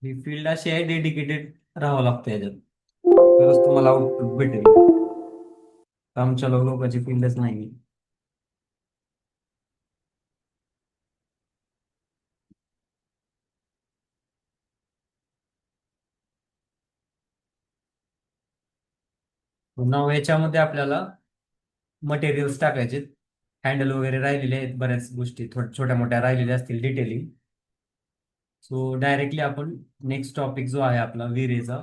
ही field अशी आहे, dedicated राहावं लागतं याच्यात, तरच तुम्हाला आउटपुट भेटेल. आमच्या लोकांची फील्डच नाही. पुन्हा याच्यामध्ये आपल्याला मटेरियल्स टाकायचे. हँडल वगैरे राहिलेले आहेत, बऱ्याच गोष्टी छोट्या मोठ्या राहिलेल्या असतील डिटेलिंग. सो डायरेक्टली आपण नेक्स्ट टॉपिक जो आहे आपला विरेचा,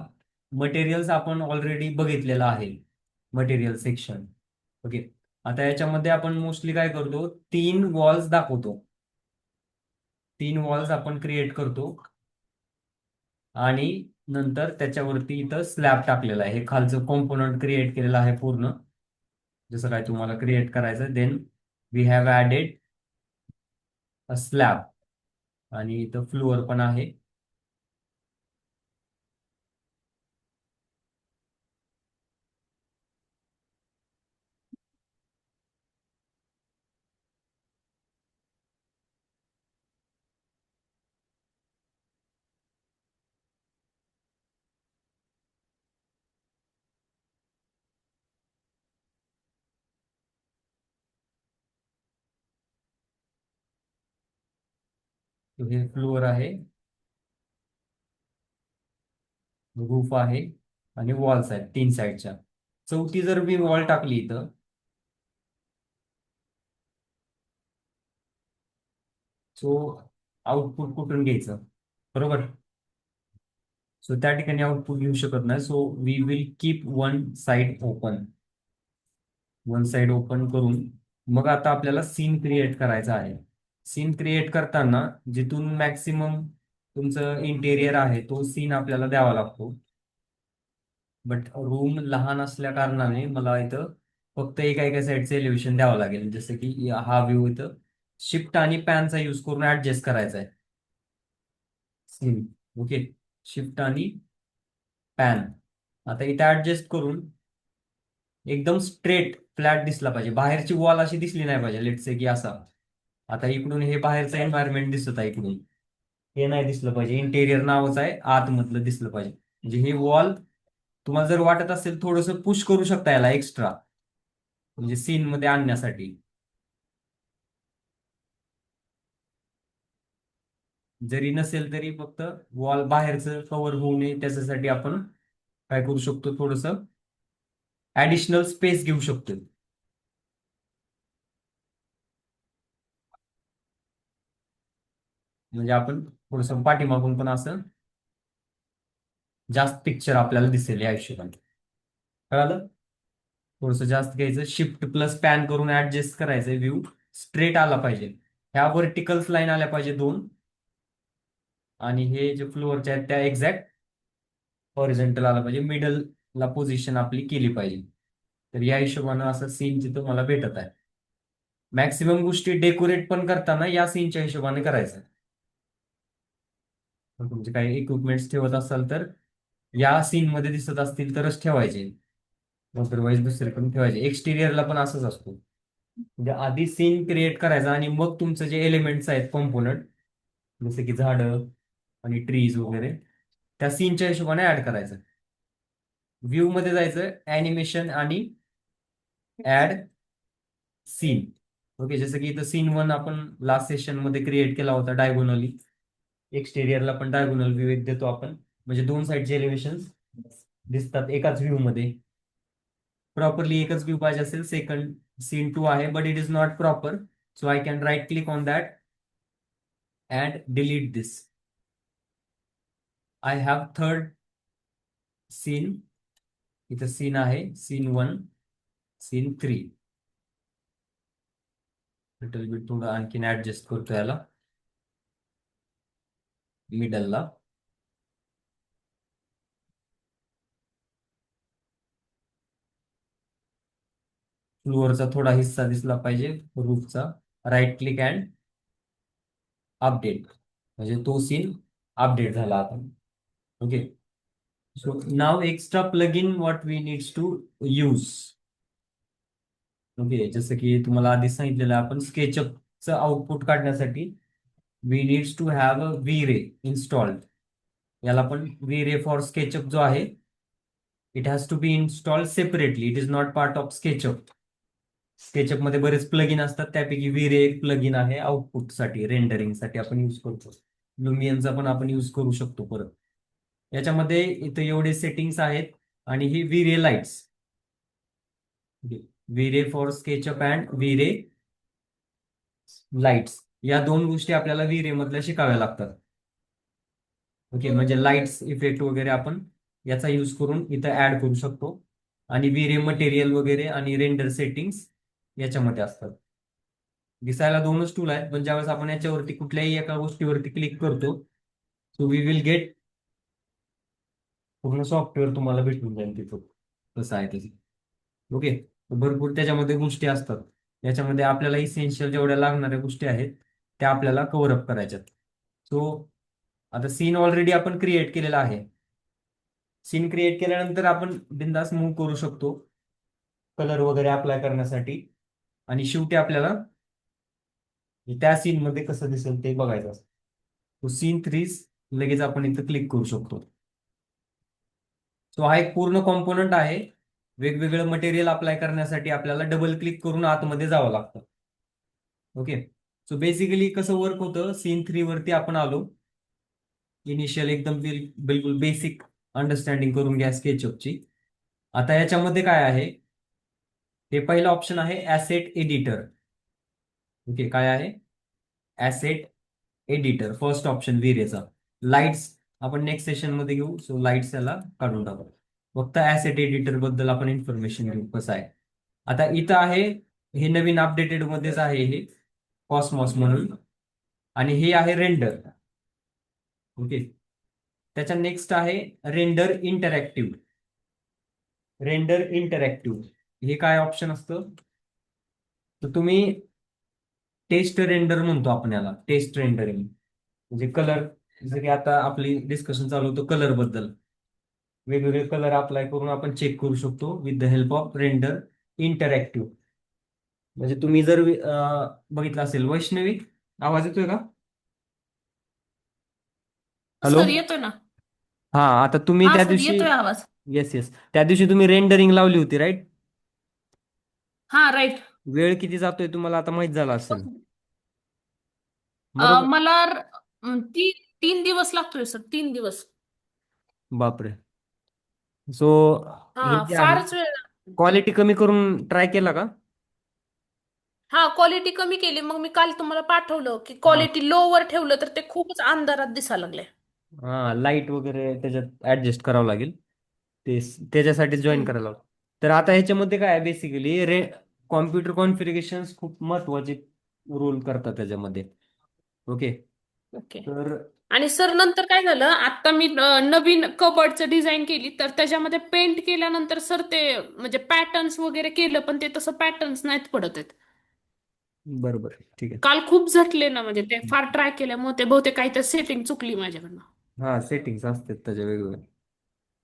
मटेरियल्स आपण ऑलरेडी बघितलेला आहे, मटेरियल सेक्शन. ओके. आता याच्यामध्ये आपण मोस्टली काय करतो, 3 वॉल्स दाखवतो. 3 वॉल्स आपण क्रिएट करतो आणि नंतर त्याच्यावरती इथं स्लॅब टाकलेला आहे. हे खालचं कॉम्पोनंट क्रिएट केलेलं आहे पूर्ण, जसं काय तुम्हाला क्रिएट करायचं. Then we have added a slab, आणि इथं फ्लोअर पण आहे. तो हे फ्लोअर आहे, रूफ आहे, आणि वॉल्स आहेत 3 साईडच्या. चौथी जर मी वॉल टाकली इथं, सो आउटपुट कुठून घ्यायचं, बरोबर? सो त्या ठिकाणी आउटपुट घेऊ शकत नाही. So we will keep one side open करून मग आता आपल्याला सीन क्रिएट करायचा आहे. सीन क्रिएट करताना जिथून मॅक्सिमम तुमचं इंटेरियर आहे तो सीन आपल्याला द्यावा लागतो. बट रूम लहान असल्या कारणाने मला इथं फक्त एका एका साईडचं एलिव्हेशन द्यावं लागेल. जसं की हा व्ह्यू इथं शिफ्ट आणि पॅनचा यूज करून ऍडजस्ट करायचा आहे सीन. ओके. शिफ्ट आणि पॅन. आता इथे ऍडजस्ट करून एकदम स्ट्रेट फ्लॅट दिसला पाहिजे, बाहेरची वॉल अशी दिसली नाही पाहिजे. लेट्स से की असा, आता इकडून हे बाहेरचं एन्व्हायरमेंट दिसत आहे, इकडून हे नाही दिसलं पाहिजे. इंटेरियर नावच आहे, आतमधलं दिसलं पाहिजे. म्हणजे हे वॉल तुम्हाला जर वाटत असेल थोडंसं पुश करू शकता याला एक्स्ट्रा, म्हणजे सीन मध्ये आणण्यासाठी. जरी नसेल तरी फक्त वॉल बाहेरचं कव्हर होऊ नये त्याच्यासाठी आपण काय करू शकतो, थोडस ऍडिशनल स्पेस घेऊ शकतो. म्हणजे आपण थोडस पाठीमागून पण असं जास्त पिक्चर आपल्याला दिसेल या हिशोबाने. कळालं? थोडस जास्त घ्यायचं, शिफ्ट प्लस पॅन करून ऍडजस्ट करायचं. व्ह्यू स्ट्रेट आला पाहिजे, ह्या व्हर्टिकल्स लाईन आल्या पाहिजे 2, आणि हे जे फ्लोअरच्या आहेत त्या एक्झॅक्ट हॉरिझॉन्टल आला पाहिजे. मिडल ला पोझिशन आपली केली पाहिजे. तर या हिशोबानं असं सीन तिथं मला भेटत आहे. मॅक्सिमम गोष्टी डेकोरेट पण करताना या सीनच्या हिशोबाने करायचं. तर तुमचे काही इक्विपमेंट्स ठेवत असाल तर या सीन मध्ये दिसत असतील तरच ठेवायचे, अदरवाईज दुसरीकडून ठेवायचे. एक्सटिरियरला पण असंच असतो. म्हणजे आधी सीन क्रिएट करायचा आणि मग तुमचं जे एलिमेंट्स आहेत कॉम्पोनंट, जसे की झाडं आणि ट्रीज वगैरे, त्या सीनच्या हिशोबाने ऍड करायचं. व्ह्यू मध्ये जायचं, अॅनिमेशन आणि ऍड सीन. ओके. जसं की इथं सीन 1 आपण लास्ट सेशन मध्ये क्रिएट केला होता डायगोनली. एक्सटेरियरला पण डायगोनल व्ह्यू देतो आपण, म्हणजे 2 साईडचे एलिव्हेशन दिसतात एकाच व्ह्यू मध्ये. प्रॉपरली एकच व्ह्यू पाहिजे असेल, सेकंड सीन 2 आहे, but it is not proper. So I can right click on that and delete this. I have third scene. इथं सीन आहे, सीन 1, सीन 3. लिटल बिट थोडं आणखीन ऍडजस्ट करतो याला मिडलला. फ्लोअरचा थोडा हिस्सा दिसला पाहिजे, रूफचा. राईट क्लिक अँड अपडेट, म्हणजे तो सीन अपडेट झाला आता. ओके. सो नाव extra plug in what we needs to use. Okay. जसं की तुम्हाला आधी सांगितलेलं आहे, आपण स्केचअपचं आउटपुट काढण्यासाठी we needs to have a V ray installed. याला पण V-Ray फॉर स्केचअप जो आहे, it has to be install separately, it is not part of SketchUp. SketchUp मध्ये बरेच प्लगइन असतात, त्यापैकी V-Ray एक प्लगइन आहे आउटपुटसाठी, रेंडरिंगसाठी आपण यूज करतो. लुमियनचा पण आपण यूज करू शकतो परत. याच्यामध्ये इथं एवढे सेटिंग्स आहेत. आणि ही V-Ray lights, V-Ray for SketchUp and V-Ray lights, या दोन गोष्टी आपल्याला V-Ray मधल्या शिकाव्या लागतात. ओके, म्हणजे लाईट्स इफेक्ट वगैरे आपण याचा यूज करून इथं ऍड करू शकतो. आणि V-Ray मटेरियल वगैरे आणि रेंडर सेटिंग्स याच्यामध्ये असतात. दिसायला दोनच टूल आहेत, पण ज्यावेळेस आपण याच्यावरती कुठल्याही एका गोष्टीवरती क्लिक करतो, सो वी विल गेट पूर्ण सॉफ्टवेअर तुम्हाला भेटून जाईल तिथं कसं आहे त्याचं. ओके, भरपूर त्याच्यामध्ये गोष्टी असतात. याच्यामध्ये आपल्याला इसेन्शियल जेवढ्या लागणाऱ्या गोष्टी आहेत त्या आपल्याला कव्हर अप करायच्यात. सो आता सीन ऑलरेडी आपण क्रिएट केलेला आहे. सीन क्रिएट केल्यानंतर आपण बिंदास मूव्ह करू शकतो कलर वगैरे अप्लाय करण्यासाठी. आणि शेवटी आपल्याला त्या सीन मध्ये कसं दिसेल ते बघायचं असतं. तो सीन 3 लगेच आपण इथं क्लिक करू शकतो. सो हा एक पूर्ण कॉम्पोनंट आहे. वेगवेगळं मटेरियल अप्लाय करण्यासाठी आपल्याला डबल क्लिक करून आतमध्ये जावं लागतं. ओके, सो बेसिकली कसं वर्क होतं, सीन 3 वरती आपण आलो. इनिशियल एकदम बिलकुल बेसिक अंडरस्टँडिंग करून घ्या स्केचअपची. आता याच्यामध्ये काय आहे, हे पहिलं ऑप्शन आहे ऍसेट एडिटर. ओके, काय आहे? ऍसेट एडिटर, फर्स्ट ऑप्शन V-Rayचा. लाईट्स आपण नेक्स्ट सेशन मध्ये घेऊ, सो लाईट्स याला काढून टाकू. फक्त ऍसेट एडिटर बद्दल आपण इन्फॉर्मेशन घेऊ कसं आहे. आता इथं आहे, हे नवीन अपडेटेड मध्येच आहे हे कॉस्मॉस म्हणून. आणि हे आहे रेंडर. ओके, त्याच्या नेक्स्ट आहे रेंडर इंटरॅक्टिव्ह. रेंडर इंटरॅक्टिव्ह हे काय ऑप्शन असतं, तर तुम्ही टेस्ट रेंडर म्हणतो आपण याला, टेस्ट रेंडरिंग. म्हणजे कलर, जसं की आता आपली डिस्कशन चालू होतं कलर बद्दल, वेगवेगळे कलर अप्लाय करून आपण चेक करू शकतो with the help of render interactive. म्हणजे तुम्ही जर बघितलं असेल, वैष्णवी आवाज येतोय का? हॅलो. सर येतोय ना. हा, आता तुम्ही हा त्या सर दिवशी, येतोय आवाज. येस येस, त्या दिवशी तुम्ही रेंडरिंग लावली होती राईट? हा राईट. वेळ किती जातोय तुम्हाला आता माहित झाला असेल, बरोबर? मला ती 3 दिवस लागतोय सर, 3 दिवस. बापरे. सो हा हे जे आहे, फारच वेळ लागतो. क्वालिटी कमी करून ट्राय केला का? हा क्वालिटी कमी केली, मग मी काल तुम्हाला पाठवलं की हा. क्वालिटी लो वर ठेवलं तर ते खूपच अंधारात दिसायला लागले. हा, लाईट वगैरे त्याच्यात ऍडजस्ट करावं लागेल. ते त्याच्यासाठी जॉईन हम्म. करायला लागतं. तर आता ह्याच्यामध्ये काय आहे बेसिकली, कॉम्प्युटर कॉन्फिगरेशन खूप महत्वाचे रोल करतात त्याच्यामध्ये. Okay, okay. तर आणि सर नंतर काय झालं, आता मी नवीन कबर्डचं डिझाईन केली तर त्याच्यामध्ये पेंट केल्यानंतर सर ते म्हणजे पॅटर्न्स वगैरे केलं पण ते तसं पॅटर्न्स नाहीत पडत आहेत. बरोबर, ठीक आहे. काल खूप झटले ना, म्हणजे ते फार ट्राय केल्यामुळे ते बहुतेक काहीतरी सेटिंग चुकली माझ्याकडनं. हा, सेटिंग्स असतात त्याच्या वेगवेगळे,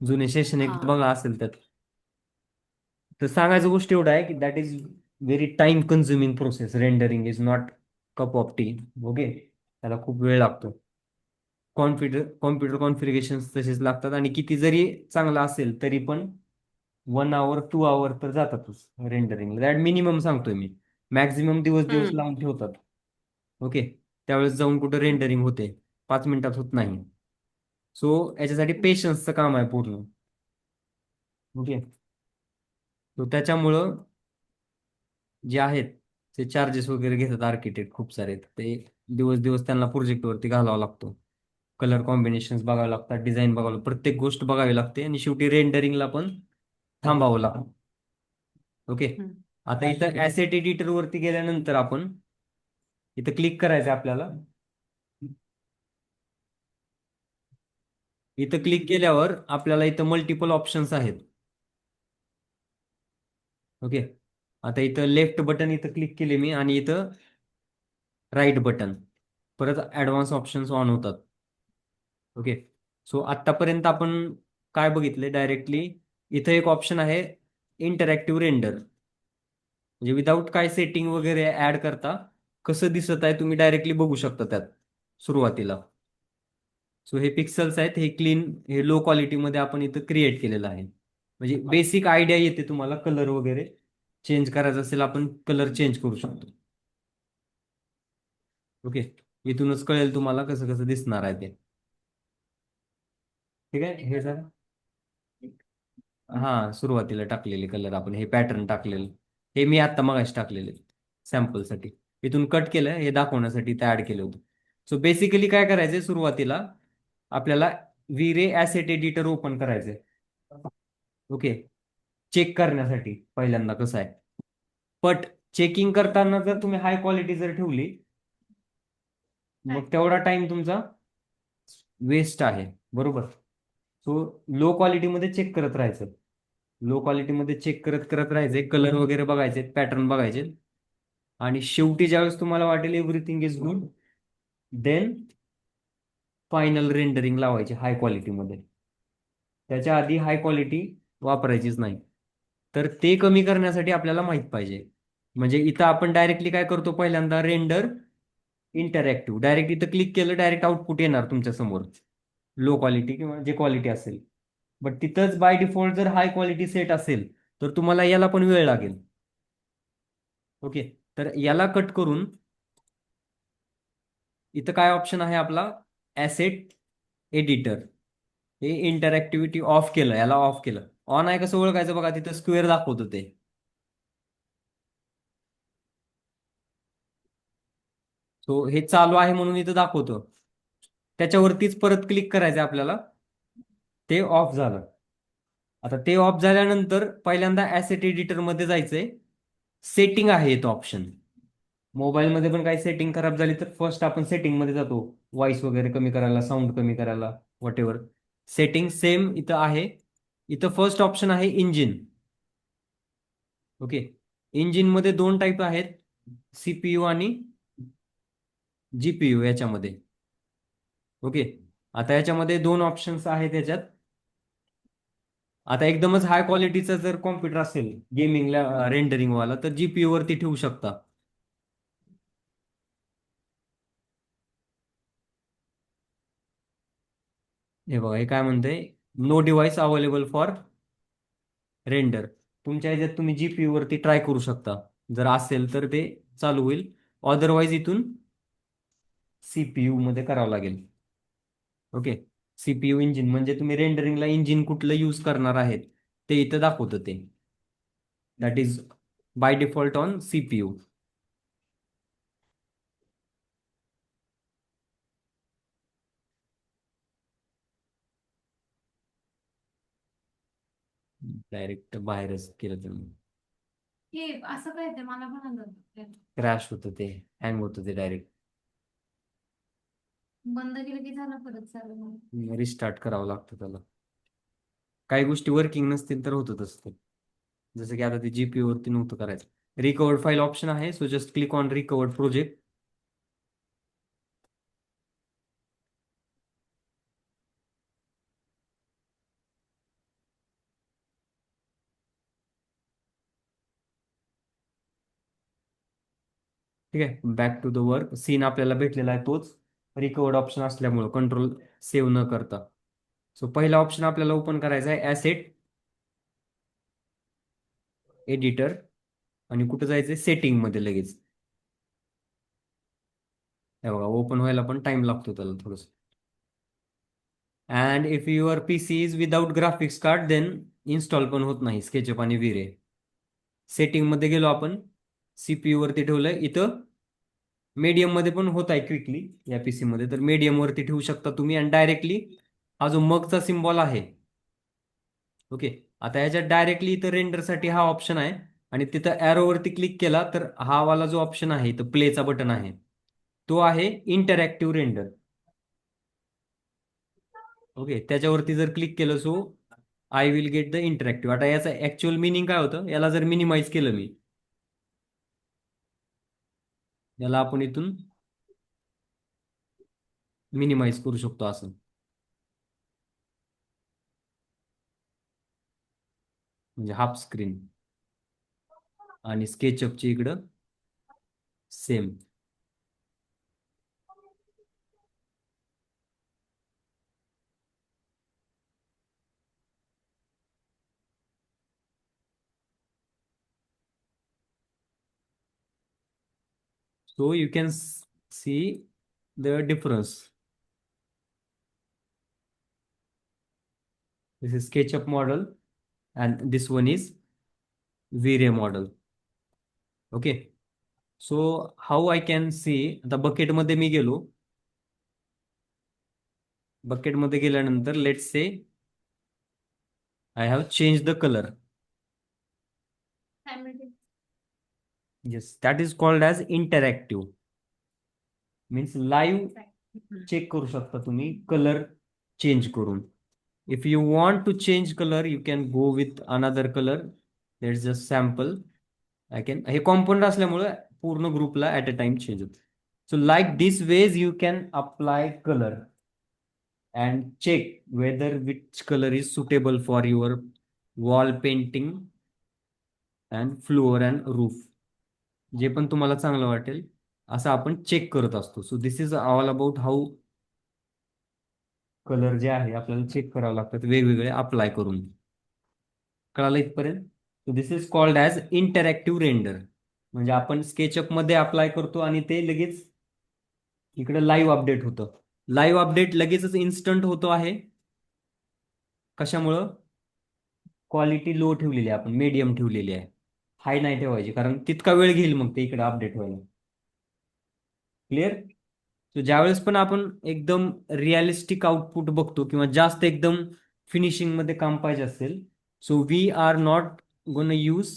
जुने सेशन एक हा. बघा असेल त्यात. तर सांगायचं गोष्ट एवढं आहे की that is very time consuming process. Rendering is not cup of T. Okay, त्याला खूप वेळ लागतो. कॉम्प्युटर कॉन्फिगरेशन तसेच लागतात, आणि किती जरी चांगला असेल तरी पण 1 आवर 2 आवर तर जातातच रेंडरिंगला. दॅट मिनिमम सांगतोय मी. मॅक्झिमम दिवस दिवस हम्म. लावून ठेवतात. ओके, त्यावेळेस जाऊन कुठं रेंडरिंग होते, 5 मिनिटात होत नाही. सो याच्यासाठी पेशन्सचं काम आहे पूर्ण. ओके, तो त्याच्यामुळं जे आहेत ते चार्जेस वगैरे घेतात आर्किटेक्ट खूप सारे. ते दिवस दिवस त्यांना प्रोजेक्टवरती घालावा लागतो. कलर कॉम्बिनेशन्स बघावे लागतात, डिझाईन बघावं लागतं, प्रत्येक गोष्ट बघावी लागते, आणि शेवटी रेंडरिंगला पण थांबावं लागतं. ओके, हम्म. आता इथं ऍसेट एडिटर वरती गेल्यानंतर आपण इथं क्लिक करायचं आपल्याला. इथं क्लिक केल्यावर आपल्याला इथं मल्टिपल ऑप्शन्स आहेत. ओके, आता इथं लेफ्ट बटन इथं क्लिक केले मी, आणि इथं राईट बटन, परत ऍडव्हान्स ऑप्शन्स ऑन होतात. ओके, सो आत्तापर्यंत आपण काय बघितले डायरेक्टली, इथं एक ऑप्शन आहे इंटरॅक्टिव्ह रेंडर. म्हणजे विदाऊट काय सेटिंग वगैरे ऍड करता कसं दिसत आहे तुम्ही डायरेक्टली बघू शकता त्यात सुरुवातीला. सो हे पिक्सल्स आहेत, हे क्लीन, हे लो क्वालिटीमध्ये आपण इथं क्रिएट केलेलं आहे. म्हणजे बेसिक आयडिया येते तुम्हाला. कलर वगैरे चेंज करायचा असेल, आपण कलर चेंज करू शकतो. ओके, इथूनच कळेल तुम्हाला कसं कसं दिसणार आहे ते. ठीक आहे, हे जरा हा सुरुवातीला टाकलेले कलर आपण, हे पॅटर्न टाकलेलं, हे मी आता मगाशी टाकलेले सॅम्पलसाठी. इथून कट केलं, हे दाखवण्यासाठी ते ऍड केलं होतं. सो बेसिकली काय करायचंय, सुरुवातीला आपल्याला विरे ऍसेट एडिटर ओपन करायचंय. ओके, चेक करण्यासाठी पहिल्यांदा कसं आहे. बट चेकिंग करताना जर तुम्ही हाय क्वालिटी जर ठेवली, मग तेवढा टाइम तुमचा वेस्ट आहे. बरोबर. सो लो क्वालिटीमध्ये चेक करत राहायचं. लो क्वालिटीमध्ये चेक करत करत राहायचे, कलर वगैरे बघायचे, पॅटर्न बघायचे. आणि शेवटी ज्यावेळेस तुम्हाला वाटेल everything is good, then final rendering लावायची हाय क्वालिटीमध्ये. त्याच्या आधी हाय क्वालिटी वापरायचीच नाही. तर ते कमी करण्यासाठी आपल्याला माहित पाहिजे. म्हणजे इथं आपण डायरेक्टली काय करतो, पहिल्यांदा रेंडर इंटरॅक्टिव्ह, डायरेक्ट इथं क्लिक केलं, डायरेक्ट आउटपुट येणार तुमच्या समोर, लो क्वालिटी किंवा जे क्वालिटी असेल. बट तिथंच बाय डिफॉल्ट जर हाय क्वालिटी सेट असेल, तर तुम्हाला याला पण वेळ लागेल. ओके, तर याला कट करून इथं काय ऑप्शन आहे आपला, ऍसेट एडिटर. हे इंटरॅक्टिव्हिटी ऑफ केलं, याला ऑफ केलं. ऑन आहे कसं ओळखायचं बघा, तिथं स्क्वेअर दाखवतं ते. सो हे चालू आहे म्हणून इथं दाखवतं. त्याच्यावरतीच परत क्लिक करायचं आपल्याला. ते ऑफ झालं. आता ते ऑफ झाल्यानंतर पहिल्यांदा ऍसेट एडिटर मध्ये जायचंय. सेटिंग आहे इथं ऑप्शन. मोबाईलमध्ये पण काही सेटिंग खराब झाली तर फर्स्ट आपण सेटिंग मध्ये जातो, व्हॉइस वगैरे कमी करायला, साऊंड कमी करायला, व्हॉट एव्हर. सेटिंग सेम इथं आहे. इथं फर्स्ट ऑप्शन आहे इंजिन. ओके, इंजिन मध्ये दोन टाईप आहेत, सीपीयू आणि जीपीयू याच्यामध्ये. ओके, आता याच्यामध्ये दोन ऑप्शन्स आहेत याच्यात. आता एकदमच हाय क्वालिटीचा जर कॉम्प्युटर असेल गेमिंगला रेंडरिंग वाला, तर जीपीयू वरती ठेवू शकता. हे बघा, हे काय म्हणतंय, no device available for render. तुमच्या ह्याच्यात तुम्ही जीपीयू वरती ट्राय करू शकता. जर असेल तर ते चालू होईल, अदरवाईज इथून सीपीयू मध्ये करावं लागेल. ओके, सीपीयू इंजिन म्हणजे तुम्ही रेंडरिंगला इंजिन कुठलं यूज करणार आहेत ते इथं दाखवतं ते. That is by default on CPU. Direct बाहेरच केलं तर हे असं काय ते मला पण क्रॅश होतं ते, हँग होतं ते डायरेक्ट. बंद केलं की झालं परत चालू. रिस्टार्ट करावं लागतं त्याला. काही गोष्टी वर्किंग नसतील तर होतं तसं ते. जसं की आता ते जीपीयू वरती नव्हतं करायचं. रिकवर्ड फाईल ऑप्शन आहे, so just click on recovered project. ठीक आहे, back to the work. Scene आपल्याला भेटलेला आहे तोच, रिकवर्ड ऑप्शन असल्यामुळं कंट्रोल सेव्ह न करता. सो पहिला ऑप्शन आपल्याला ओपन करायचा आहे, ऍसेट एडिटर. आणि कुठं जायचंय, सेटिंग मध्ये लगेच. हे बघा, ओपन व्हायला पण टाइम लागतो त्याला थोडस. And if your PC is without graphics card, then install पण होत नाही स्केचअप आणि विरे. सेटिंग मध्ये गेलो आपण, सीपीयू वरती ठेवलंय इथं. मीडियम मध्ये पण होत आहे क्विकली या पीसी मध्ये, तर मीडियम वरती ठेवू शकता तुम्ही. आणि डायरेक्टली हा जो मगचा सिम्बॉल आहे, ओके, आता ह्याच्यात डायरेक्टली इथं रेंडरसाठी हा ऑप्शन आहे. आणि तिथं ॲरो वरती क्लिक केला तर हा वाला जो ऑप्शन आहे, तो प्लेचा बटन आहे, तो आहे इंटरॅक्टिव्ह रेंडर. ओके, त्याच्यावरती जर क्लिक केलं, so I will get the interactive. आता याचं ऍक्च्युअल मिनिंग काय होतं, याला जर मिनिमाइज केलं मी, याला आपण इथून मिनिमाइज करू शकतो असं. म्हणजे हाफ स्क्रीन. आणि स्केचअपची इकडं same. So you can see the difference. This is SketchUp model and this one is V-Ray model. Okay. So how I can see, आता bucket मध्ये मी गेलो. Bucket मध्ये गेल्यानंतर let's say I have changed the color. Yes, that is called as interactive. Means live check करू शकता तुम्ही colour change करून. If you want to change color, you can go with another color. There's just sample. I can हे component असल्यामुळे पूर्ण ग्रुपला at a time change होतं. So like this ways you can apply color and check whether which color is suitable for your wall painting and floor and roof. जे पण तुम्हाला चांगलं वाटेल असं आपण चेक करत असतो. So this is all about how colour जे आहे आपल्याला चेक करावं लागतात वेगवेगळे अप्लाय करून. कळालं इथपर्यंत? So this is called as interactive render. म्हणजे आपण स्केचअप मध्ये अप्लाय करतो आणि ते लगेच इकडे लाईव्ह अपडेट होतं. लाईव्ह अपडेट लगेचच इन्स्टंट होतो आहे. कशामुळं? क्वालिटी लो ठेवलेली आहे आपण, मीडियम ठेवलेली आहे, हाय नाही ठेवायची कारण तितका वेळ घेईल मग ते इकडे अपडेट व्हायला. क्लिअर? सो ज्यावेळेस पण आपण एकदम रिअलिस्टिक आउटपुट बघतो किंवा जास्त एकदम फिनिशिंग मध्ये काम पाहिजे असेल, so we are not gonna use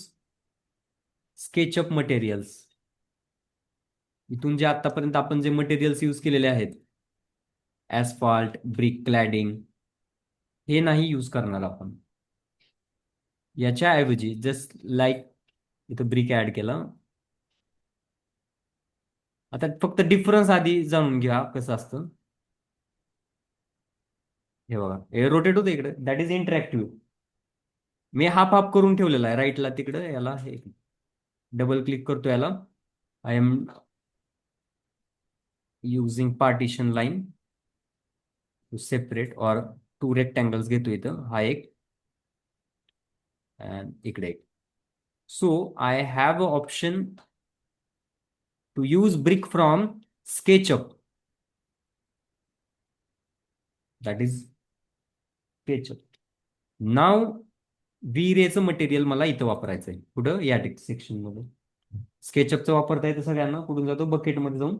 SketchUp materials. इथून जे आतापर्यंत आपण जे मटेरियल्स यूज केलेले आहेत, ऍस्फाल्ट, ब्रिक क्लॅडिंग, हे नाही यूज करणार आपण. याच्या ऐवजी जस्ट लाईक इथं ब्रिक ऍड केला. आता फक्त डिफरन्स आधी जाणून घ्या कसं असतं. हे बघा, हे रोटेट होतं इकडे, that is interactive. Me half half करून ठेवलेला आहे राईटला तिकडं, याला हे डबल क्लिक करतो याला. I am using partition line to separate or two rectangles घेतो इथं, हा एक अँड इकडे एक. So I have a option to use brick from SketchUp. That is SketchUp. Now V-Rayचं मटेरियल मला इथं वापरायचं आहे. कुठं? या सेक्शन मध्ये. स्केचअपचं वापरता येतं सगळ्यांना. कुठून जातो? बकेटमध्ये जाऊन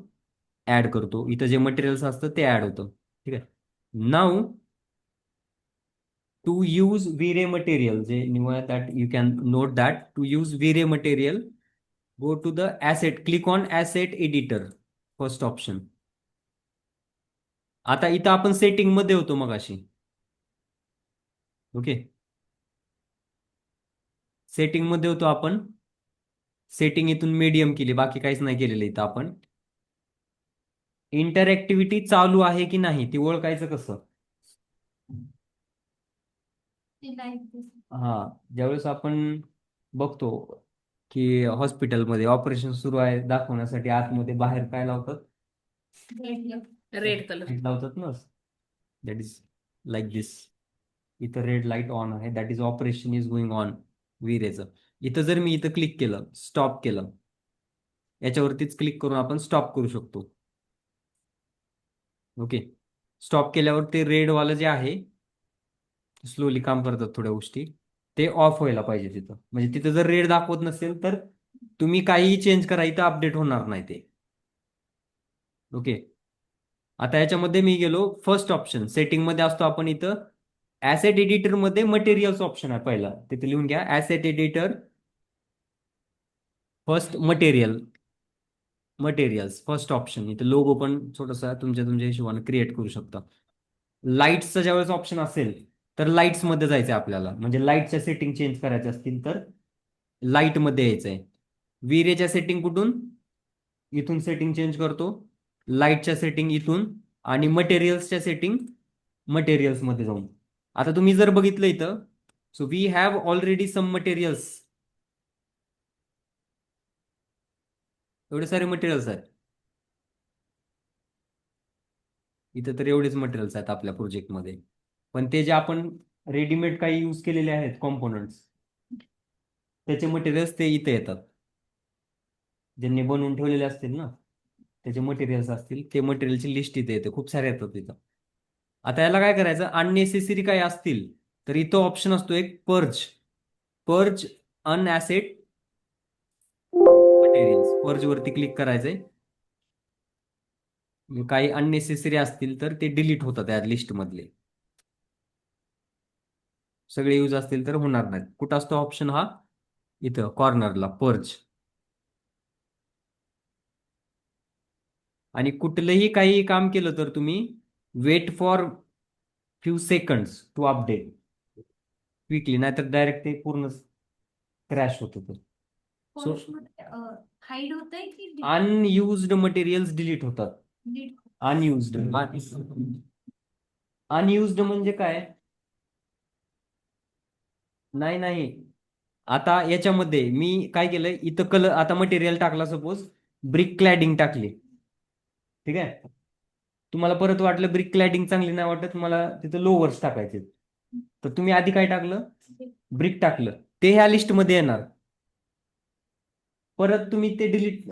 ऍड करतो. इथं जे मटेरियल्स असतं ते ऍड होतं. ठीक आहे. नाव टू यूज V-Ray मटेरियल, जे निवडा that you can note that to use V-Ray material, go to the asset, click on asset editor, first option. आता इथं आपण सेटिंग मध्ये होतो मगाशी. ओके, सेटिंग मध्ये होतो आपण. सेटिंग इथून मीडियम केली, बाकी काहीच नाही केलेलं इथं आपण. इंटरॅक्टिव्हिटी चालू आहे की नाही ती ओळखायचं कसं? हा, ज्यावेळेस आपण बघतो की हॉस्पिटलमध्ये ऑपरेशन सुरू आहे दाखवण्यासाठी आतमध्ये बाहेर काय लावतात? रेड कलर लाईट लावतात ना. That is like this. इथं रेड लाईट ऑन आहे, that is operation is going on V-Rayचं. इथं जर मी इथं क्लिक केलं, स्टॉप केलं, याच्यावरतीच क्लिक करून आपण स्टॉप करू शकतो. ओके, स्टॉप केल्यावर ते रेड वालं जे आहे स्लोली काम करतात थोड्या गोष्टी, ते ऑफ व्हायला पाहिजे तिथं. म्हणजे तिथं जर रेड दाखवत नसेल तर तुम्ही काहीही चेंज करा, इथं अपडेट होणार नाही ते. ओके, आता याच्यामध्ये मी गेलो फर्स्ट ऑप्शन सेटिंग मध्ये असतो आपण इथं. ऍसेट एडिटर मध्ये मटेरियल्स ऑप्शन आहे पहिला, तिथे लिहून घ्या asset editor first material, materials first option. इथे लोगो पण छोटासा तुमच्या तुमच्या हिशोबाने क्रिएट करू शकता. लाईट्सचं ज्यावेळेस ऑप्शन असेल तर लाईट्स मध्ये जायचंय आपल्याला, म्हणजे लाईटच्या सेटिंग चेंज करायच्या असतील तर लाईट मध्ये यायचंय. V-Rayच्या सेटिंग कुठून? इथून सेटिंग चेंज करतो, लाईटच्या सेटिंग इथून, आणि मटेरियल्सच्या सेटिंग मटेरियल्स मध्ये जाऊन. आता तुम्ही जर बघितलं इथं, so we have already some materials, एवढे सारे मटेरियल्स आहेत इथं. तर एवढेच मटेरियल्स आहेत आपल्या प्रोजेक्टमध्ये, पण ते जे आपण रेडीमेड काही यूज केलेले आहेत कॉम्पोनंट्स, त्याचे मटेरियल्स ते इथे येतात, ज्यांनी बनवून ठेवलेले असतील ना. त्याचे मटेरियल्स असतील ते मटेरियलची लिस्ट इथे येते, खूप सारे येतात तिथं. आता याला काय करायचं, अननेसेसरी काय असतील तर इथं ऑप्शन असतो एक पर्ज. पर्ज अनॲसेट मटेरियल्स, पर्ज वरती क्लिक करायचंय. काही अननेसेसरी असतील तर ते डिलीट होतात या लिस्ट मधले. सगळे यूज असतील तर होणार नाहीत. कुठं असतो ऑप्शन हा, इथं कॉर्नरला पर्ज. आणि कुठलंही काही काम केलं तर तुम्ही wait for few seconds to update quickly, नाहीतर डायरेक्ट ते पूर्ण क्रॅश होतं. सो हाईड होतंय की अनयुज्ड मटेरियल्स डिलीट होतात. delete? अनयुज्ड, अनयुज्ड म्हणजे काय? नाही नाही, आता याच्यामध्ये मी काय केलंय, इथं कलर, आता मटेरियल टाकला सपोज ब्रिक क्लॅडिंग टाकली, ठीक आहे. तुम्हाला परत वाटलं ब्रिक क्लॅडिंग चांगली नाही वाटत, मला तिथं लोवर्स टाकायचे, तर तुम्ही आधी काय टाकलं, ब्रिक टाकलं, ते ह्या लिस्टमध्ये येणार. परत तुम्ही ते डिलीट,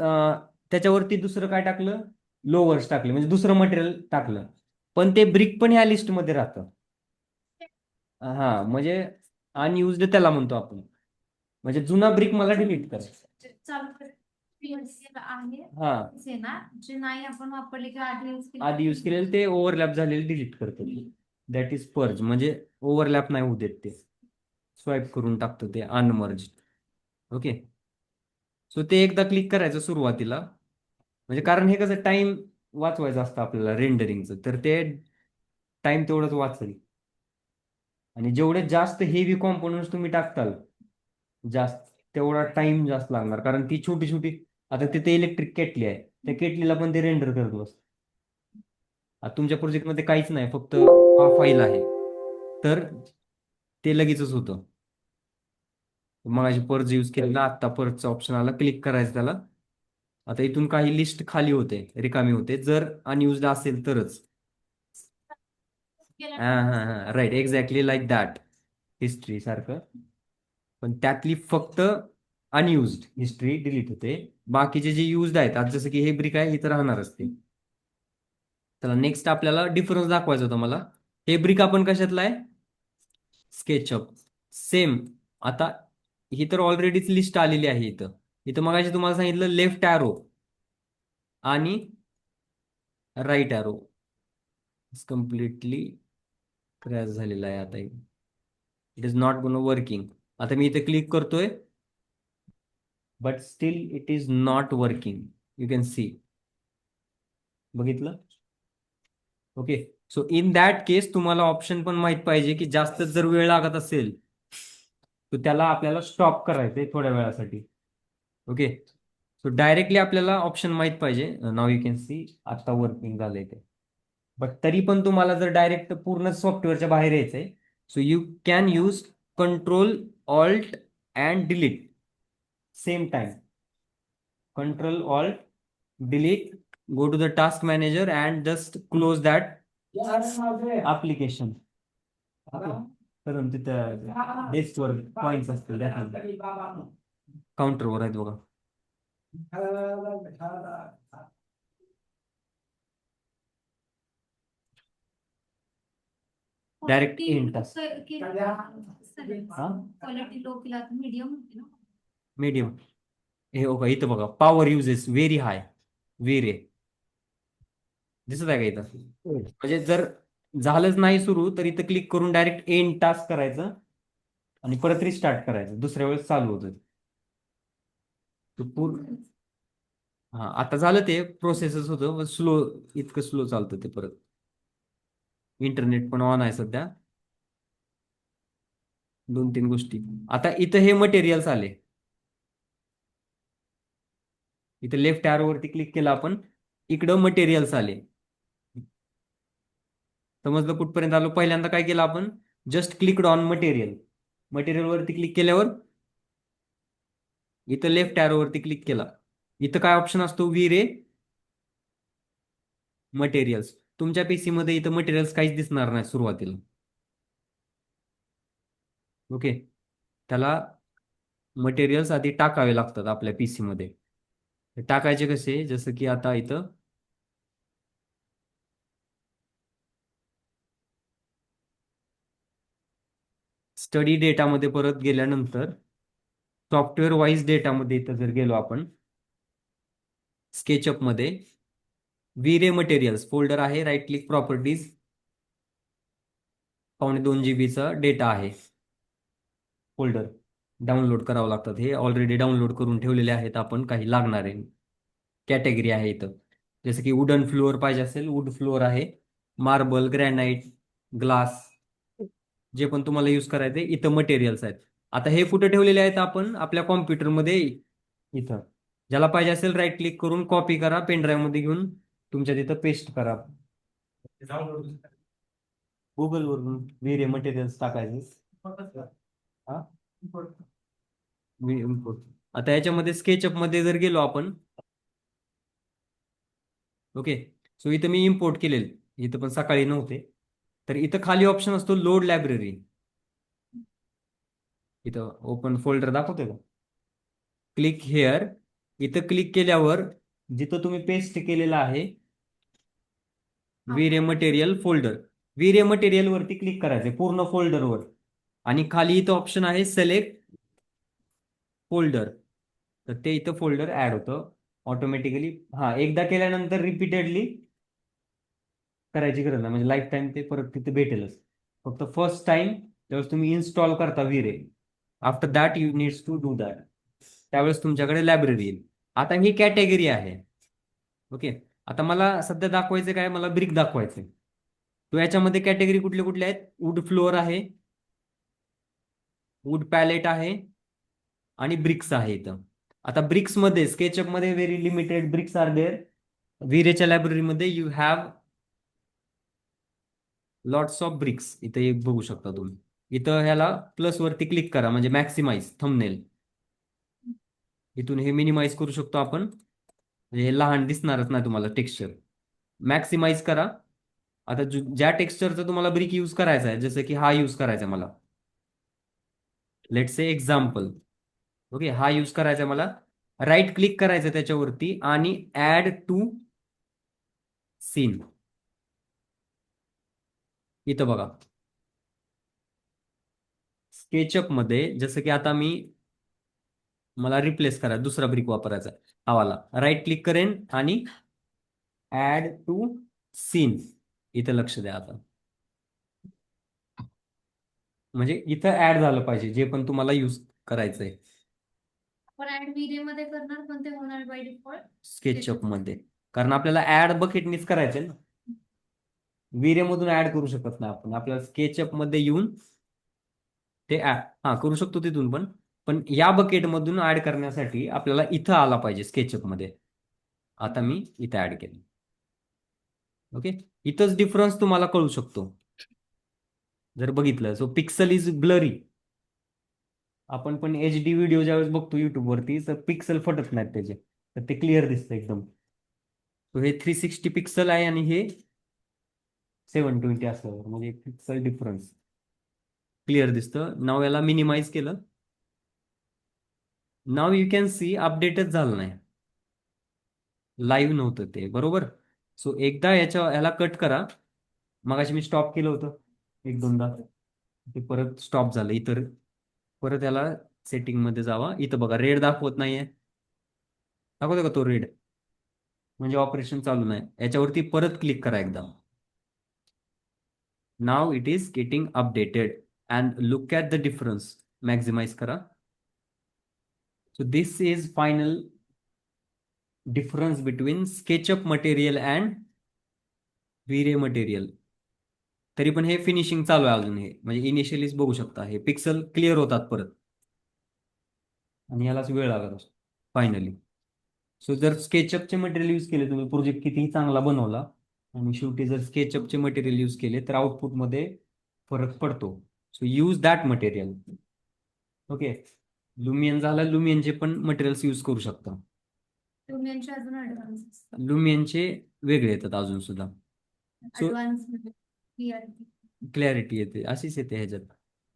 त्याच्यावरती दुसरं काय टाकलं, लोवर्स टाकले, म्हणजे दुसरं मटेरियल टाकलं, पण ते ब्रिक पण ह्या लिस्टमध्ये राहतं. हा, म्हणजे अनयुज्ड त्याला म्हणतो आपण, म्हणजे जुना ब्रिक मला डिलीट करायचा. चालू कर. PLC ला आहे हा, आहे ना, जे नाही आपण वापरले किंवा आधी यूज केले आधी युज केलेलं ते ओव्हरलॅप झालेले डिलीट करतो. दॅट इज पर्ज, म्हणजे ओव्हरलॅप नाही होऊ देत, ते स्वाईप करून टाकतं ते अनमर्ज. ओके, सो ते एकदा क्लिक करायचं सुरुवातीला, म्हणजे कारण हे कसं टाइम वाचवायचं असतं आपल्याला रेंडरिंगचं, तर ते टाइम तेवढंच वाचेल. आणि जेवढे जास्त हेवी कॉम्पोनंट्स तुम्ही टाकताल जास्त, तेवढा टाइम जास्त लागणार, कारण ती छोटी छोटी, आता तिथे इलेक्ट्रिक केटली आहे, त्या केटलीला पण ते रेंडर करत बसतं. आता तुमच्या प्रोजेक्टमध्ये काहीच नाही, फक्त हा फाईल आहे, तर ते लगेचच होतं. मग पर्ज यूज केलेला, आता पर्जचा ऑप्शन आला, क्लिक करायचं त्याला. आता इथून काही लिस्ट खाली होते, रिकामी होते, जर अनयुज्ड असेल तरच. हा हा हा, right, exactly like that, history सारखं, पण त्यातली फक्त अनयुज्ड हिस्ट्री डिलीट होते. बाकीचे जे युज्ड आहेत, आज जसं की हे ब्रिक आहे, इथं राहणारच ते. चला, नेक्स्ट आपल्याला डिफरन्स दाखवायचा होता मला. हे ब्रिक आपण कशातला आहे, स्केचअप. सेम, आता ही तर ऑलरेडीच लिस्ट आलेली आहे इथं. इथं मगाशी तुम्हाला सांगितलं लेफ्ट ॲरो आणि राईट ॲरो कम्प्लिटली क्रॅश झालेला आहे. आता इट इज नॉट गोन वर्किंग. आता मी इथे क्लिक करतोय, but still it is not working, you can see. बघितलं? ओके, सो इन दॅट केस तुम्हाला ऑप्शन पण माहित पाहिजे की जास्त जर वेळ लागत असेल तर त्याला आपल्याला स्टॉप करायचंय थोड्या वेळासाठी. ओके, सो डायरेक्टली आपल्याला ऑप्शन माहित पाहिजे. नाव यू कॅन सी आता वर्किंग झालंय ते. बट तरी पण तुम्हाला जर डायरेक्ट पूर्ण सॉफ्टवेअरच्या बाहेर यायचंय, so you can use control alt and delete same time. Control alt delete, go to the task manager and just close that application. करून तिथं डेस्कवर पॉइंट्स असतील, काउंटरवर आहेत बघा. Direct in task. Quality low केला मीडियम होती ना. मीडियम, हे बघा इथं बघा, power uses very high, very, दिसत आहे का इथं? म्हणजे जर झालंच नाही सुरू, तर इथं क्लिक करून डायरेक्ट एंड टास्क करायचं आणि परत रिस्टार्ट करायचं, दुसऱ्या वेळेस चालू होतं. पूर्ण, हा आता झालं, ते प्रोसेसच होतं स्लो, इतकं स्लो चालतं ते. परत इंटरनेट पण ऑन आहे सध्या, 2-3 गोष्टी. आता इथं हे मटेरियल्स आले, इथं लेफ्ट वरती क्लिक केलं आपण, इकडं मटेरियल्स आले. समजलं कुठपर्यंत आलो? पहिल्यांदा काय केलं आपण, just clicked on material, material वरती क्लिक केल्यावर इथं लेफ्ट वरती क्लिक केला, इथं काय ऑप्शन असतो, व्ही रे मटेरियल्स. तुमच्या पीसी मध्ये इथं मटेरियल्स काहीच दिसणार नाही सुरुवातीला. ओके, त्याला मटेरियल्स आधी टाकावे लागतात आपल्या पीसी मध्ये. टाकायचे कसे, जसं की आता इथं स्टडी डेटामध्ये परत गेल्यानंतर सॉफ्टवेअर वाईज डेटामध्ये इथं जर गेलो आपण स्केचअपमध्ये वीरे मटेरियल्स फोल्डर आहे, right click properties, 2.5 GB data आहे फोल्डर. डाउनलोड करावं लागतात, हे ऑलरेडी डाउनलोड करून ठेवलेले आहेत आपण, काही लागणार आहे. कॅटेगरी आहे इथं, जसं की वुडन फ्लोअर पाहिजे असेल वुड फ्लोअर आहे, मार्बल, ग्रॅनाइट, ग्लास, जे पण तुम्हाला यूज करायचे इथं मटेरियल्स आहेत. आता हे कुठे ठेवलेले आहेत आपण आपल्या कॉम्प्युटरमध्ये, इथं. ज्याला पाहिजे असेल राईट क्लिक करून कॉपी करा, पेन ड्राईव्ह मध्ये घेऊन तुमच्या तिथं पेस्ट करा. गुगल वरून वीरे मटेरियल्स टाकायचे. हा इम्पोर्ट. आता याच्यामध्ये स्केचअप मध्ये जर गेलो आपण, ओके, सो इथं मी इम्पोर्ट केलेलं, इथं पण सकाळी नव्हते, तर इथं खाली ऑप्शन असतो लोड लायब्ररी. इथं ओपन फोल्डर दाखवतोय का, क्लिक हेअर. इथं क्लिक केल्यावर जिथं तुम्ही पेस्ट केलेलं आहे वीरे मटेरियल फोल्डर, वीरे मटेरियल वरती क्लिक करायचंय पूर्ण फोल्डरवर, आणि खाली इथं ऑप्शन आहे सिलेक्ट फोल्डर, तर ते इथं फोल्डर ऍड होतं ऑटोमॅटिकली. हा, एकदा केल्यानंतर रिपीटेडली करायची गरज नाही, म्हणजे लाईफ टाईम ते परत तिथे भेटेलच. फक्त फर्स्ट टाइम त्यावेळेस तुम्ही इन्स्टॉल करता V-Ray, after that you needs to do that, त्यावेळेस तुमच्याकडे लायब्ररी येईल. आता ही कॅटेगरी आहे. ओके, आता मला सध्या दाखवायचं काय, मला ब्रिक दाखवायचं. तो याच्यामध्ये कॅटेगरी कुठले कुठले आहेत, वुड फ्लोअर आहे, वुड पॅलेट आहे, आणि ब्रिक्स आहे इथं. आता ब्रिक्स मध्ये स्केचअप मध्ये very limited bricks are there. वीरेच्या लायब्ररीमध्ये you have lots of bricks, इथं एक बघू शकता तुम्ही. इथं ह्याला प्लस वरती क्लिक करा म्हणजे मॅक्सिमाइज थंबनेल, इथून हे मिनिमाइज करू शकतो आपण, म्हणजे हे लहान दिसणारच नाही तुम्हाला टेक्स्चर. मॅक्सिमाइज करा. आता ज्या टेक्स्चरचा तुम्हाला ब्रिक यूज करायचा आहे, जसं की हा यूज करायचा आहे मला, लेट्स से एक्झाम्पल. ओके, हा यूज करायचा आहे मला, राईट क्लिक करायचं त्याच्यावरती आणि ऍड टू सीन. इथं बघा स्केचअप मध्ये, जसं की आता मला रिप्लेस करा, दुसरा ब्रिक वापरायचा हा वाला, राईट क्लिक करेन आणि ऍड टू सीन. इथं लक्ष द्या आता, म्हणजे इथं ऍड झालं पाहिजे जे पण तुम्हाला यूज करायचंय आपण ऍड वीडिओ मध्ये करणार, पण ते होणार बाय डिफॉल्ट स्केचअप मध्ये, कारण आपल्याला ऍड बकेटनीच करायचंय ना, वीरे मधून ऍड करू शकत नाही आपण. आपल्याला स्केचअप मध्ये येऊन ते हा करू शकतो तिथून पण या बकेट मधून ऍड करण्यासाठी आपल्याला इथं आला पाहिजे स्केचअप मध्ये. आता मी इथं ऍड केलं. ओके, इथंच डिफरन्स तुम्हाला कळू शकतो जर बघितलं. So pixel is blurry. आपण पण HD व्हिडिओ ज्यावेळेस बघतो युट्यूब वरती, तर पिक्सल फटत नाहीत त्याचे, तर ते क्लिअर दिसतं एकदम. सो हे 360 पिक्सल आहे आणि हे 720 असल्यावर, म्हणजे पिक्सल डिफरन्स क्लिअर दिसतं. नाव याला मिनिमाइज केलं, नाव यू कॅन सी अपडेटच झालं नाही, लाईव्ह नव्हतं ते, बरोबर. सो एकदा ह्याला कट करा. मगाशी मी स्टॉप केलं होतं एक दोनदा, ते परत स्टॉप झालं. इतर परत याला सेटिंग मध्ये जावा. इथं बघा रेड दाखवत नाहीये, दाखवतो का तो रेड, म्हणजे ऑपरेशन चालू नाही. याच्यावरती परत क्लिक करा एकदा. Now it is getting updated and look at the difference. Maximise करा. So this is final difference between SketchUp material and V-Ray material. तरी पण हे फिनिशिंग चालू आहे अजून, हे म्हणजे इनिशियलीच बघू शकता हे पिक्सल क्लिअर होतात परत, आणि यालाच वेळ लागत असतो फायनली. सो जर स्केचअपचे मटेरियल यूज केले तुम्ही, प्रोजेक्ट कितीही चांगला बनवला आणि शेवटी जर स्केचअपचे मटेरियल यूज केले तर आउटपुटमध्ये फरक पडतो. So use that material. Okay, Lumion झाला, लुमियनचे पण मटेरियल्स यूज करू शकता. तुम्ही अजून ऍडव्हान्स लुमियनचे वेगळे येतात अजून सुद्धा. सो ऍडव्हान्स मध्ये क्लिअरिटी क्लॅरिटी येते, अशीच येते ह्याच्यात.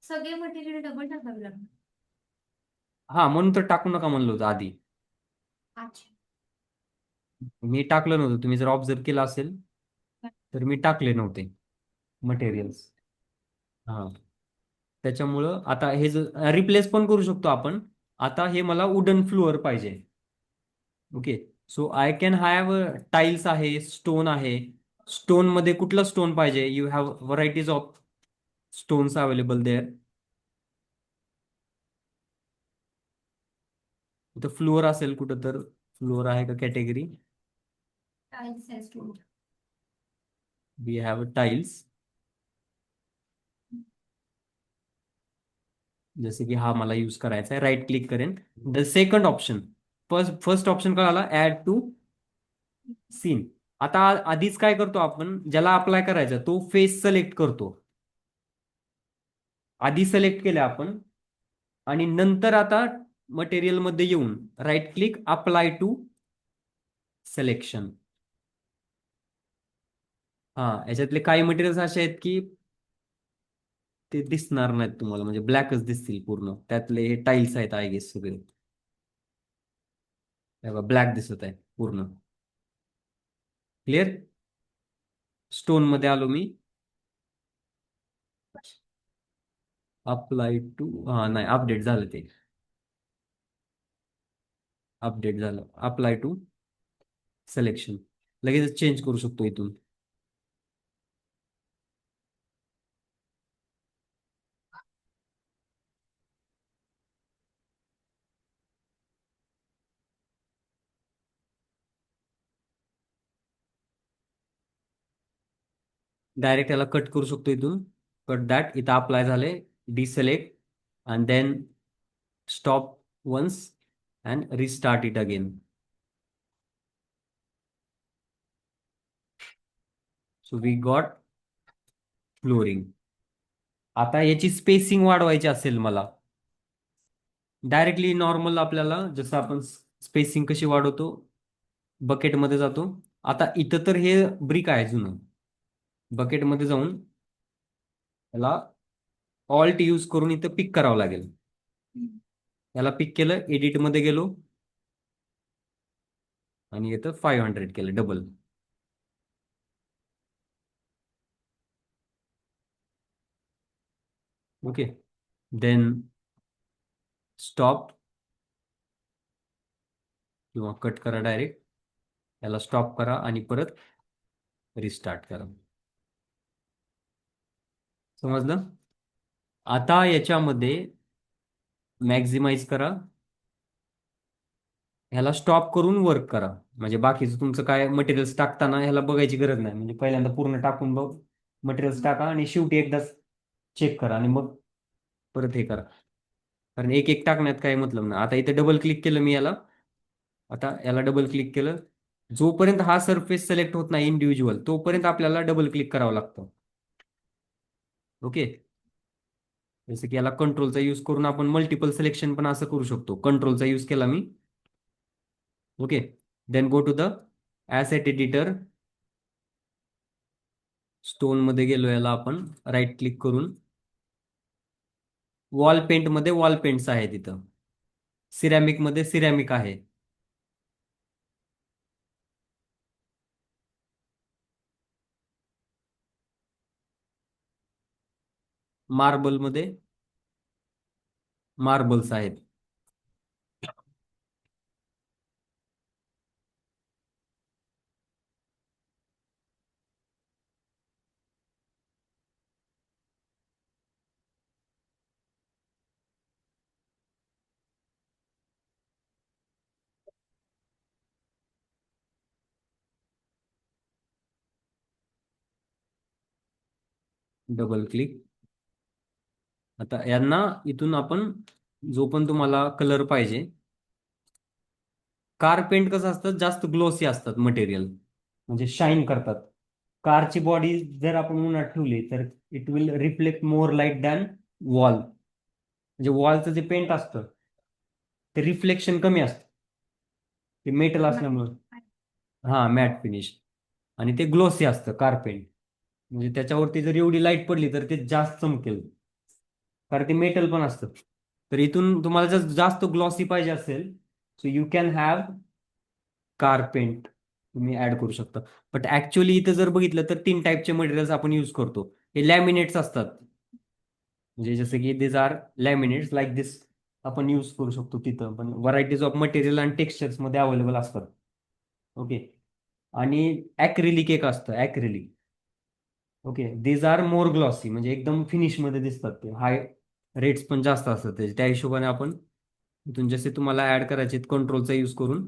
सगळे मटेरियल डबल टाकावे लागणार. हा, म्हणून तर टाकू नका म्हणलं होतं आधी. अच्छा, मी टाकलं नव्हतं, तुम्ही जर ऑब्झर्व केलं असेल तर मी टाकले नव्हते मटेरियल्स. हा, त्याच्यामुळं आता हे रिप्लेस पण करू शकतो आपण. आता हे मला वुडन फ्लोअर पाहिजे. Okay, so I can have tiles आहे, स्टोन आहे. स्टोन मध्ये कुठलं स्टोन पाहिजे? You have varieties of stones available there. इथं फ्लोअर असेल कुठं तर, फ्लोअर आहे का कॅटेगरी? टाइल्स है स्टोन. We have tiles. जसे की हा मला यूज करायचा आहे, राईट क्लिक करेन. The second option, first option काय आला? Add to scene. आता आधीच काय करतो आपण, ज्याला अप्लाय करायचा तो फेस सिलेक्ट करतो. आधी सिलेक्ट केलं आपण, आणि नंतर आता मटेरियल मध्ये येऊन right click, apply to selection. हा, याच्यातले काही मटेरियल्स असे आहेत की ते दिसणार नाहीत तुम्हाला, म्हणजे ब्लॅकच दिसतील पूर्ण. त्यातले हे टाईल्स आहेत आय गेस सगळे, ब्लॅक दिसत आहे पूर्ण. क्लिअर? स्टोन मध्ये आलो मी, अप्लाय टू, हा नाही, अपडेट झालं ते, अपडेट झालं. अप्लाय टू सिलेक्शन, लगेच चेंज करू शकतो इथून. डायरेक्ट याला कट करू शकतो इथून. कट दॅट, इथं अप्लाय झाले, deselect and then stop once and restart it again. So we got flooring. आता याची स्पेसिंग वाढवायची असेल मला, डायरेक्टली नॉर्मल आपल्याला जसं आपण स्पेसिंग कशी वाढवतो, बकेटमध्ये जातो. आता इथं तर हे ब्रिक आहे जुनं, बकेटमध्ये जाऊन याला ऑल्ट यूज करून इथं पिक करावं लागेल. याला पिक केलं, एडिट मध्ये गेलो आणि इथं 500 केलं, डबल. ओके, देन स्टॉप किंवा कट करा डायरेक्ट. याला स्टॉप करा आणि परत रिस्टार्ट करा. समजलं? आता याच्यामध्ये मॅक्झिमाइज करा, ह्याला स्टॉप करून वर्क करा. म्हणजे बाकीचं तुमचं काय मटेरियल्स टाकताना ह्याला बघायची गरज नाही. म्हणजे पहिल्यांदा पूर्ण टाकून बघ, मटेरियल्स टाका आणि शेवटी एकदाच चेक करा आणि मग परत हे करा. कारण एक एक टाकण्यात काही मतलब नाही. आता इथे डबल क्लिक केलं मी याला, आता याला डबल क्लिक केलं, जोपर्यंत हा सरफेस सिलेक्ट होत नाही इंडिव्हिज्युअल, तोपर्यंत आपल्याला डबल क्लिक करावं लागतं. ओके, जसं की याला कंट्रोलचा यूज करून आपण मल्टिपल सिलेक्शन पण असं करू शकतो. कंट्रोलचा यूज केला मी. Okay, then go to the asset editor. Stone मध्ये गेलो, याला आपण राईट क्लिक करून वॉल पेंट मध्ये वॉल पेंट्स आहे तिथं, सिरॅमिक मध्ये सिरॅमिक आहे, मार्बल मध्ये मार्बल्स आहेत. Double click. आता यांना इथून आपण जो पण तुम्हाला कलर पाहिजे, कार पेंट कसं असतं, जास्त ग्लोसी असतात मटेरियल, म्हणजे शाईन करतात. कारची बॉडी जर आपण उन्हात ठेवली तर it will reflect more light than wall. म्हणजे वॉलचं जे पेंट असतं ते रिफ्लेक्शन कमी असतं, ते मेटल असल्यामुळं. हा, मॅट फिनिश, आणि ते ग्लोसी असतं कार पेंट. म्हणजे त्याच्यावरती जर एवढी लाईट पडली तर ते जास्त चमकेल, कारण ते मेटल पण असतं. तर इथून तुम्हाला जर जास्त ग्लॉसी पाहिजे असेल, so you can have car paint, तुम्ही ऍड करू शकता. बट ऍक्च्युअली इथं जर बघितलं तर 3 टाईपचे मटेरियल्स आपण यूज करतो. हे लॅमिनेट्स असतात, म्हणजे जसं की these are laminates like this आपण यूज करू शकतो तिथं, पण व्हरायटीज ऑफ मटेरियल आणि टेक्स्चर्स मध्ये अवेलेबल असतात. ओके. आणि ऍक्रिलिक एक असतं, acrylic. Okay, these are more glossy, म्हणजे एकदम फिनिश मध्ये दिसतात ते, हाय रेट्स पण जास्त असतात त्याचे. त्या हिशोबाने आपण इथून जसे तुम्हाला ऍड करायचे कंट्रोलचा यूज करून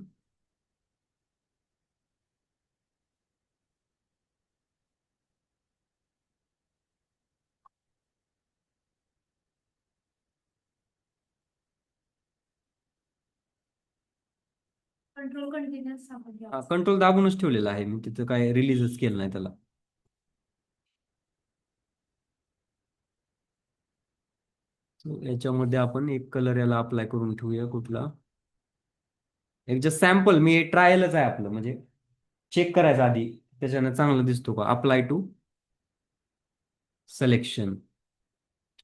कंट्रोल कंटिन्युअस आपण कंट्रोल दाबूनच ठेवलेला आहे मी, तिथं काय रिलीजच केलं नाही त्याला. So, याच्यामध्ये आपण एक कलर याला अप्लाय करून ठेवूया कुठला, एक जस्ट सॅम्पल, मी ट्रायलच आहे आपलं, म्हणजे चेक करायचं आधी त्याच्यानं चांगलं दिसतो का. अप्लाय टू सिलेक्शन,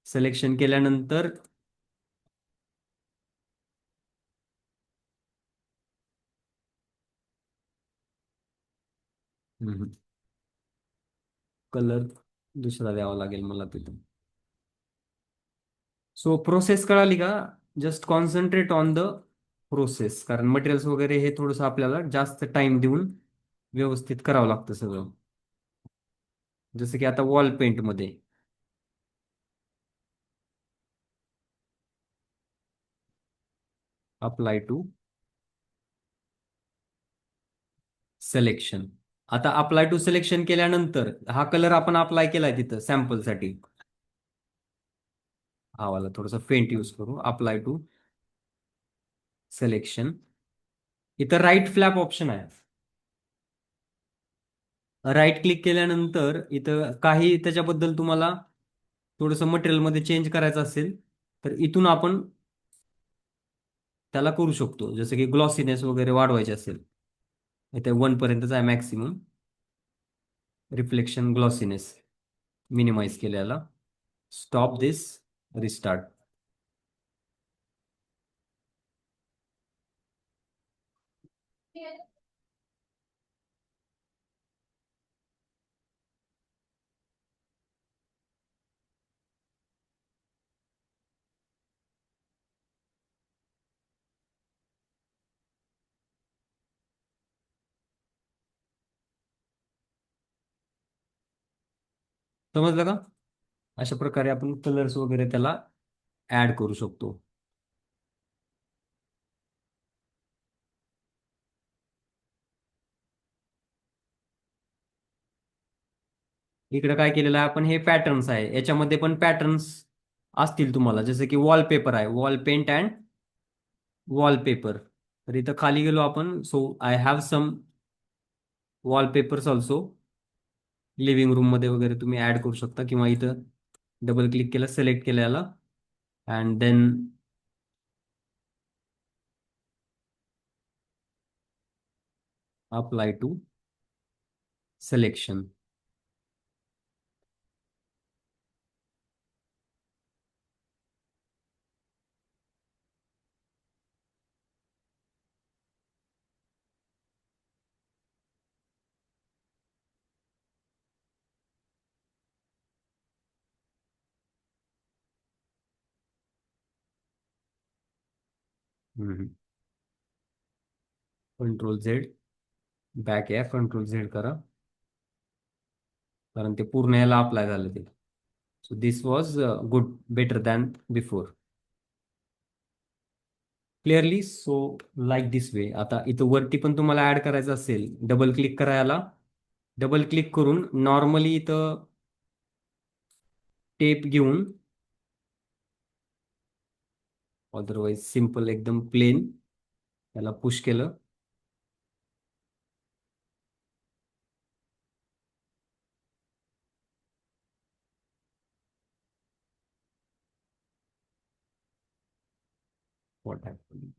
सिलेक्शन केल्यानंतर कलर दुसरा द्यावा लागेल मला तिथं. सो प्रोसेस कळाली का. Just concentrate on the process, कारण मटेरियल्स वगैरे हे थोडंसं आपल्याला जास्त टाइम देऊन व्यवस्थित करावं लागतं सगळं. जसं की आता वॉल पेंट मध्ये अप्लाय टू सिलेक्शन. आता अप्लाय टू सिलेक्शन केल्यानंतर हा कलर आपण अप्लाय केलाय तिथं सॅम्पलसाठी, हा वाला थोडासा फेंट यूज करू. अप्लाय टू सिलेक्शन, इथं राईट फ्लॅप ऑप्शन आहे. राईट क्लिक केल्यानंतर इथं काही त्याच्याबद्दल तुम्हाला थोडंसं मटेरियल मध्ये चेंज करायचं असेल तर इथून आपण त्याला करू शकतो. जसं की ग्लॉसीनेस वगैरे वाढवायचे असेल, इथे 1 पर्यंतच आहे मॅक्सिमम. रिफ्लेक्शन ग्लॉसीनेस मिनिमाइज केल्याला. Stop this, restart. समजलं का. अशा प्रकारे आपण कलर्स वगैरे त्याला ऍड करू शकतो. इकडे काय केलेलं आहे आपण, हे पॅटर्न्स आहे, याच्यामध्ये पण पॅटर्न्स असतील तुम्हाला, जसं की वॉलपेपर आहे, वॉल पेंट अँड वॉलपेपर. तर इथं खाली गेलो आपण. So I have some wallpapers also. Living room मध्ये वगैरे तुम्ही ऍड करू शकता, किंवा इथं डबल क्लिक केलं, सिलेक्ट केलं याला, and then apply to selection. Control Z, back या, कंट्रोल झेड करा, कारण ते पूर्ण याला अप्लाय झालं ते. So this was good, better than before. Clearly. So like this way. आता इथं वरती पण तुम्हाला ऍड करायचं असेल, डबल क्लिक करा याला. डबल क्लिक करून नॉर्मली इथं टेप घेऊन, अदरवाईज सिम्पल एकदम प्लेन, याला पुश केलं. What happened?